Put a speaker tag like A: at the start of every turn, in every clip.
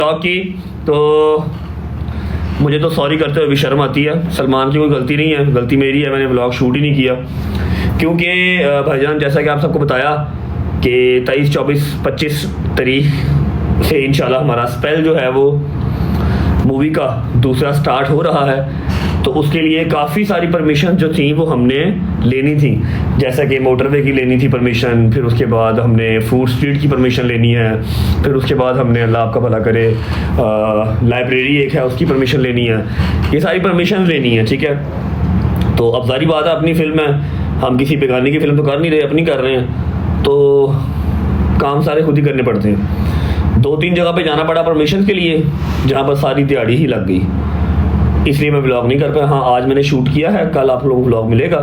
A: Blog की तो मुझे तो सॉरी करते हुए भी शर्म आती है। सलमान की कोई गलती नहीं है, गलती मेरी है, मैंने ब्लॉग शूट ही नहीं किया। क्योंकि भाईजान जैसा कि आप सबको बताया कि 23, 24, 25 तारीख से इंशाल्लाह हमारा स्पेल जो है वो मूवी का दूसरा स्टार्ट हो रहा है। तो उसके लिए काफ़ी सारी परमिशन जो थी वो हमने लेनी थी, जैसा कि मोटरवे की लेनी थी परमिशन, फिर उसके बाद हमने फूड स्ट्रीट की परमिशन लेनी है, फिर उसके बाद हमने अल्लाह आपका भला करे लाइब्रेरी एक है उसकी परमिशन लेनी है। ये सारी परमिशन लेनी है, ठीक है। तो अब सारी बात है, अपनी फिल्म है, हम किसी बेगाने की फिल्म तो कर नहीं रहे, अपनी कर रहे हैं, तो काम सारे खुद ही करने पड़ते हैं। 2-3 जगह पे जाना पड़ा परमिशन के लिए, जहाँ पर सारी दिहाड़ी ही लग गई, इसलिए मैं व्लॉग नहीं कर पाया। हाँ, आज मैंने शूट किया है, कल आप लोगों को व्लॉग मिलेगा।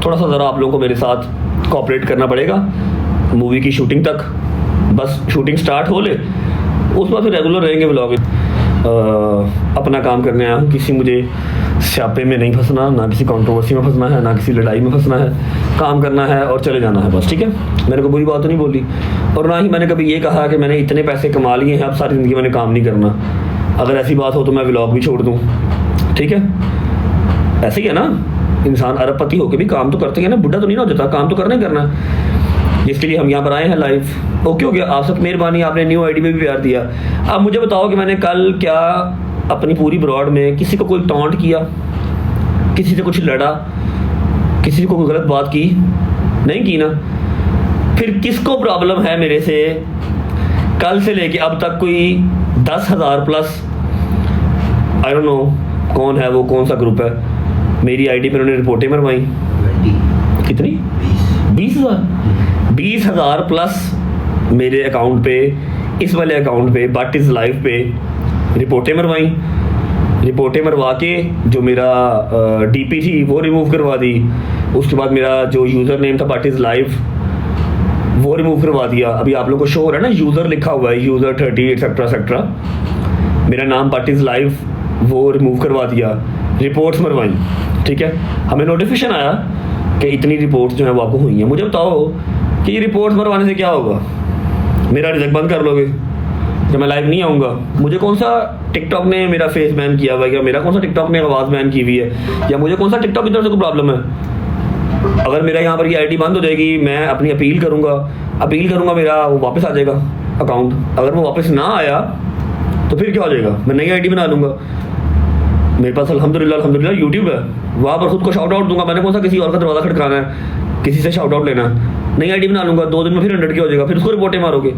A: थोड़ा सा ज़रा आप लोगों को मेरे साथ कोऑपरेट करना पड़ेगा मूवी की शूटिंग तक। बस शूटिंग स्टार्ट हो ले, उस बाद फिर रेगुलर रहेंगे व्लॉग। अपना काम करने आया हूँ, किसी मुझे स्यापे में नहीं फंसना, ना किसी कंट्रोवर्सी में फंसना है, ना किसी लड़ाई में फंसना है। काम करना है और चले जाना है बस, ठीक है। मैंने कोई बुरी बात तो नहीं बोली, और ना ही मैंने कभी ये कहा कि मैंने इतने पैसे कमा लिए हैं अब सारी ज़िंदगी मैंने काम नहीं करना। अगर ऐसी बात हो तो मैं व्लॉग भी छोड़ दूँ, ठीक है। ऐसे ही है ना, इंसान अरबपति होकर भी काम तो करते हैं ना, बुढ़ा तो नहीं ना हो जाता, काम तो करना ही करना है, जिसके लिए हम यहाँ पर आए हैं लाइव। ओके हो गया, आप सब मेहरबानी, आपने न्यू आईडी में भी प्यार दिया। अब मुझे बताओ कि मैंने कल क्या अपनी पूरी ब्रॉड में किसी को कोई टॉन्ट किया, किसी से कुछ लड़ा, किसी को कोई गलत बात की? नहीं की ना। फिर किसको प्रॉब्लम है मेरे से? कल से लेके अब तक कोई 10,000 प्लस, आई डोंट नो कौन है वो, कौन सा ग्रुप है, मेरी आईडी पे उन्होंने रिपोर्टें मरवाई। कितनी? 20,000 प्लस मेरे अकाउंट पे, इस वाले अकाउंट पे, बट इज़ लाइव पे रिपोर्टें मरवाई। रिपोर्टें मरवा के जो मेरा डीपी थी वो रिमूव करवा दी। उसके बाद मेरा जो यूज़र नेम था बट इज़ लाइव वो रिमूव करवा दिया। अभी आप लोगों को शो हो रहा है ना, यूज़र लिखा हुआ है, यूज़र 30 एक्सेट्रा, मेरा नाम बट इज़ लाइव वो रिमूव करवा दिया। रिपोर्ट्स मरवाई, ठीक है। हमें नोटिफिकेशन आया कि इतनी रिपोर्ट्स जो है वो आपको हुई हैं। मुझे बताओ कि ये रिपोर्ट्स मरवाने से क्या होगा? मेरा रिजल्ट बंद कर लोगे जब मैं लाइव नहीं आऊँगा? मुझे कौन सा टिकटॉक ने मेरा फेस बैन किया हुआ है, या मेरा कौन सा टिकटॉक ने आवाज़ बैन की हुई है, या मुझे कौन सा टिकटॉक की तरफ से कोई प्रॉब्लम है? अगर मेरा यहाँ पर ये आईडी बंद हो जाएगी, मैं अपनी अपील करूँगा, मेरा वो वापस आ जाएगा अकाउंट। अगर वो वापस ना आया तो फिर क्या हो जाएगा? मैं नई आईडी बना लूँगा। मेरे पास अल्हम्दुलिल्लाह यूट्यूब है, वहाँ पर खुद को शाउट आउट दूंगा। मैंने कौन सा किसी और का दरवाज़ा खटकाना है, किसी से शाउट आउट लेना? नई आईडी बना लूँगा, 2 दिन में फिर 100 की हो जाएगा, फिर उसको रिपोर्टें मारोगे।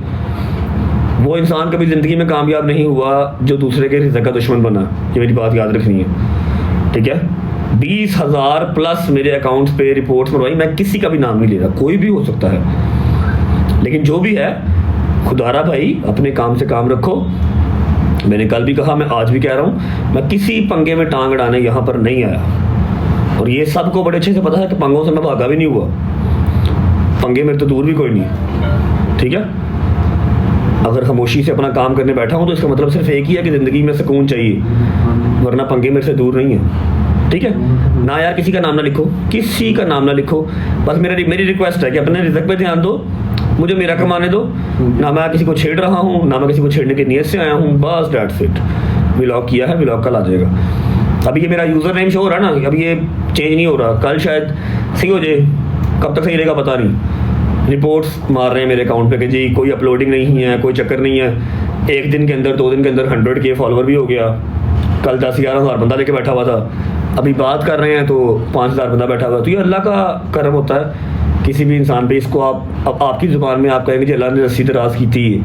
A: वो इंसान कभी ज़िंदगी में कामयाब नहीं हुआ जो दूसरे के रिज़्क़ का दुश्मन बना। ये मेरी बात याद रखनी है, ठीक है। 20,000 प्लस मेरे अकाउंट्स पे रिपोर्ट्स मरवाई। मैं किसी का भी नाम नहीं ले रहा, कोई भी हो सकता है, लेकिन जो भी है, खुदारा भाई अपने काम से काम रखो। मैंने कल भी कहा, मैं आज भी कह रहा हूँ, मैं किसी पंगे में टांग अड़ाने यहाँ पर नहीं आया। और ये सबको बड़े अच्छे से पता है कि पंगों से मैं भागा भी नहीं हुआ, पंगे मेरे तो दूर भी कोई नहीं, ठीक है। अगर खामोशी से अपना काम करने बैठा हूँ तो इसका मतलब सिर्फ एक ही है कि ज़िंदगी में सुकून चाहिए, वरना पंगे मेरे से दूर नहीं है, ठीक है ना। यार किसी का नाम ना लिखो, किसी का नाम ना लिखो। बस मेरी रिक्वेस्ट है कि अपने रिज़्क़ पे ध्यान दो, मुझे मेरा कमाने दो। ना मैं किसी को छेड़ रहा हूँ, ना मैं किसी को छेड़ने की नीयत से आया हूँ, बस दैट्स इट। व्लॉग किया है, व्लॉग कल आ जाएगा। अभी ये मेरा यूज़र नेम शो हो रहा है ना, अभी ये चेंज नहीं हो रहा, कल शायद सही हो जाए, कब तक सही रहेगा पता नहीं। रिपोर्ट्स मार रहे हैं मेरे अकाउंट पे कि जी कोई अपलोडिंग नहीं है, कोई चक्कर नहीं है। 1 दिन के अंदर, 2 दिन के अंदर 100K फॉलोवर भी हो गया। कल 10-11 हज़ार बंदा लेके बैठा हुआ था, अभी बात कर रहे हैं तो 5,000 बंदा बैठा हुआ। तो ये अल्लाह का करम होता है किसी भी इंसान पे। इसको आप आपकी ज़ुबान में आप कहेंगे जी अल्लाह ने रस्सी दराज की थी,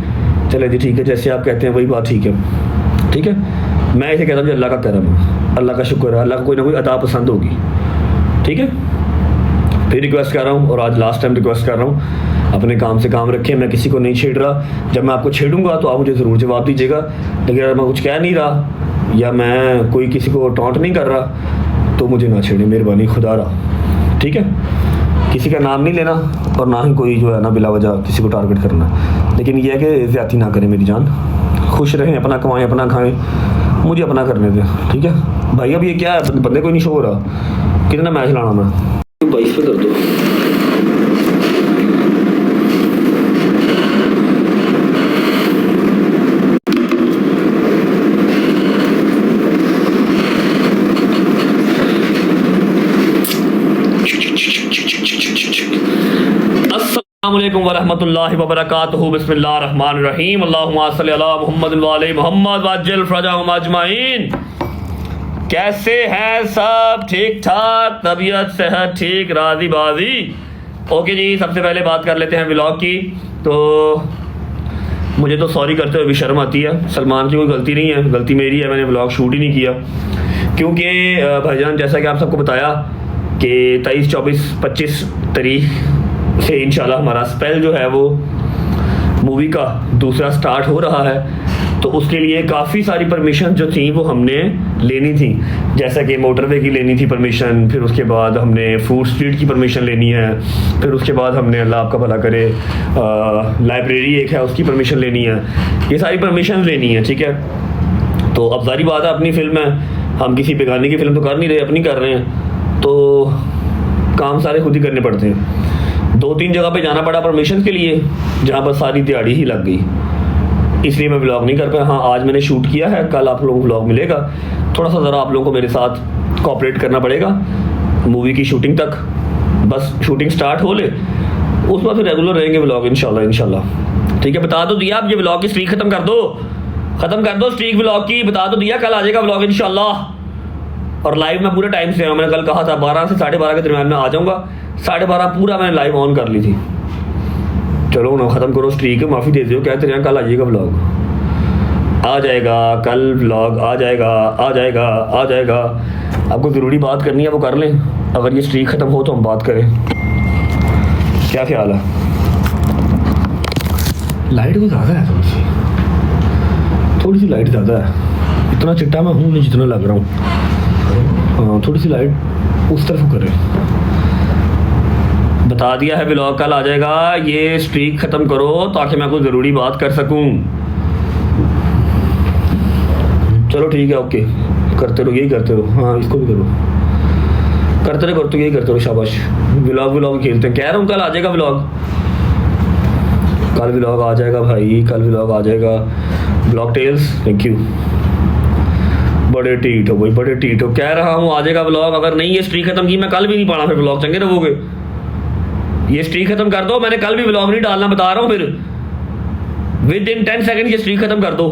A: चले जी ठीक है, जैसे आप कहते हैं वही बात ठीक है, ठीक है। मैं इसे कहता हूँ जी अल्लाह का करम है, अल्लाह का शुक्र है, अल्लाह को कोई ना कोई अदा पसंद होगी, ठीक है। फिर रिक्वेस्ट कर रहा हूँ, और आज लास्ट टाइम रिक्वेस्ट कर रहा हूँ, अपने काम से काम रखें। मैं किसी को नहीं छेड़ रहा। जब मैं आपको छेड़ूंगा तो आप मुझे ज़रूर जवाब दीजिएगा, लेकिन अगर मैं कुछ कह नहीं रहा या मैं कोई किसी को टॉन्ट नहीं कर रहा तो मुझे ना छेड़े, मेहरबानी खुदा रहा, ठीक है। किसी का नाम नहीं लेना, और ना ही कोई जो है ना बिला वजह किसी को टारगेट करना। लेकिन यह है कि ज़्यादती ना करें मेरी जान, खुश रहें, अपना कमाएं, अपना खाएं, मुझे अपना करने दें, ठीक है भाई। अब ये क्या है, बंदे को नहीं शो हो रहा, कितना मैच लाना मैं 22 पे कर दो। अस्सलामुअलैकुम वरहमतुल्लाहि वबरकातुहू बिस्मिल्लाहिर्रहमानिर्रहीम अल्लाहुम्मा सल्लि अला मुहम्मद व आले मुहम्मद वअज्जिल फरजहुम अजमाइन। कैसे हैं सब? ठीक ठाक, तबीयत सेहत ठीक, राजी बाजी? ओके जी, सबसे पहले बात कर लेते हैं व्लॉग की। तो मुझे तो सॉरी करते हुए भी शर्म आती है। सलमान की कोई गलती नहीं है, गलती मेरी है, मैंने व्लॉग शूट ही नहीं किया। क्योंकि भाईजान जैसा कि आप सबको बताया कि 23, 24, 25 तारीख से इंशाल्लाह हमारा स्पेल जो है वो मूवी का दूसरा स्टार्ट हो रहा है। तो उसके लिए काफ़ी सारी परमिशन जो थी वो हमने लेनी थी, जैसा कि मोटरवे की लेनी थी परमिशन, फिर उसके बाद हमने फूड स्ट्रीट की परमिशन लेनी है, फिर उसके बाद हमने अल्लाह आपका भला करे लाइब्रेरी एक है उसकी परमिशन लेनी है। ये सारी परमिशन लेनी है, ठीक है। तो अब सारी बात है, अपनी फिल्म है, हम किसी बेगाने की फिल्म तो कर नहीं रहे, अपनी कर रहे हैं, तो काम सारे खुद ही करने पड़ते हैं। 2-3 जगह पे जाना पड़ा परमिशन के लिए, जहाँ पर सारी दिहाड़ी ही लग गई, इसलिए मैं व्लॉग नहीं कर पाया। हाँ, आज मैंने शूट किया है, कल आप लोगों को व्लॉग मिलेगा। थोड़ा सा ज़रा आप लोगों को मेरे साथ कोऑपरेट करना पड़ेगा मूवी की शूटिंग तक। बस शूटिंग स्टार्ट हो ले, उस बाद फिर रेगुलर रहेंगे व्लॉग इंशाल्लाह। ठीक है, बता दो दिया, आप ये व्लॉग की स्ट्रीक ख़त्म कर दो स्ट्रीक व्लॉग की, बता दो दिया, कल आ जाएगा व्लॉग इंशाल्लाह। और लाइव में पूरे टाइम से, मैंने कल कहा था 12 से 12:30 के दरम्यान में आ जाऊँगा। 12:30 पूरा मैंने लाइव ऑन कर ली थी। चलो ना, ख़त्म करो स्ट्रीक, माफ़ी दे दो, कहते हैं कल आ जाइएगा व्लॉग, आ जाएगा कल व्लॉग, आ जाएगा। आपको ज़रूरी बात करनी है वो कर लें, अगर ये स्ट्रीक ख़त्म हो तो हम बात करें। क्या ख्याल है? लाइट को ज़्यादा है, थोड़ी सी लाइट ज़्यादा है। इतना चिट्टा मैं हूँ नहीं जितना लग रहा हूँ। हाँ, थोड़ी सी लाइट उस तरफ करें। बता दिया है व्लॉग कल आ जाएगा, ये स्ट्रीक ख़त्म करो ताकि मैं कोई ज़रूरी बात कर सकूं। चलो ठीक है, ओके, करते रहो, यही करते रहो। हाँ, इसको भी करो, करते यही करते रहो, शाबाश। व्लॉग खेलते हैं, कह रहा हूँ कल आ जाएगा व्लॉग, कल व्लॉग आ जाएगा भाई, कल व्लॉग आ जाएगा। Blog tales, thank you. बड़े टीट हो भाई, बड़े टीट हो, कह रहा हूँ आ जाएगा व्लॉग। अगर नहीं ये स्ट्रीक ख़त्म की, मैं कल भी नहीं पाना फिर व्लॉग, चंगे रहोगे। ये स्ट्रीक ख़त्म कर दो, मैंने कल भी व्लॉग नहीं डालना, बता रहा हूँ। फिर विद इन 10 सेकंड ये स्ट्रीक ख़त्म कर दो।